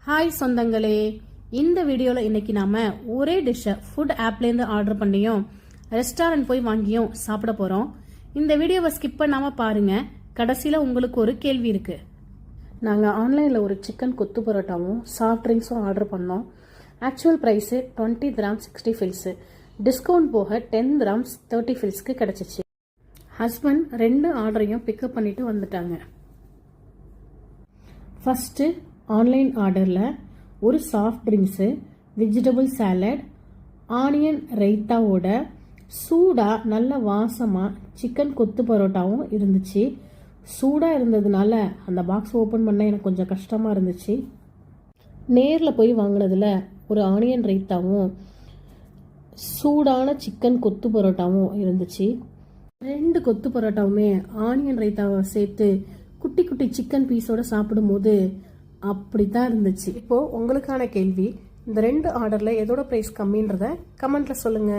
Hi சொந்தங்களே, இந்த வீடியோவில் இன்னைக்கு நாம ஒரே டிஷ்ஷை ஃபுட் ஆப்லேருந்து ஆர்டர் பண்ணியும் ரெஸ்டாரண்ட் போய் வாங்கியும் சாப்பிட போகிறோம். இந்த வீடியோவை ஸ்கிப் பண்ணாமல் பாருங்க. கடைசியில் உங்களுக்கு ஒரு கேள்வி இருக்கு. நாங்கள் ஆன்லைனில் ஒரு சிக்கன் கொத்து பரோட்டாவும் சாஃப்ட் ட்ரிங்க்ஸும் ஆர்டர் பண்ணோம். Actual price 20 grams 60 fils, discount போக 10 கிராம்ஸ் 30 ஃபில்ஸ்க்கு கிடச்சிச்சு. ஹஸ்பண்ட் 2 ஆர்டரையும் பிக்கப் பண்ணிட்டு வந்துட்டாங்க. ஃபஸ்ட்டு ஆன்லைன் ஆர்டரில் ஒரு soft drinks, vegetable salad, onion ரைத்தாவோட சூடாக நல்ல வாசமாக சிக்கன் கொத்து பரோட்டாவும் இருந்துச்சு. சூடாக இருந்ததுனால அந்த பாக்ஸ் ஓப்பன் பண்ண எனக்கு கொஞ்சம் கஷ்டமாக இருந்துச்சு. நேரில் போய் வாங்கினதில் ஒரு ஆனியன் ரைத்தாவும் சூடான சிக்கன் கொத்து பரோட்டாவும் இருந்துச்சு. 2 கொத்து பரோட்டாவுமே ஆனியன் ரைத்தாவை சேர்த்து குட்டி குட்டி சிக்கன் பீஸோட சாப்பிடும்போது அப்படித்தான் இருந்துச்சு. இப்போ உங்களுக்கான கேள்வி, இந்த 2 ஆர்டர்ல எதோட பிரைஸ் கம்மின்றத கமெண்ட்ல சொல்லுங்க.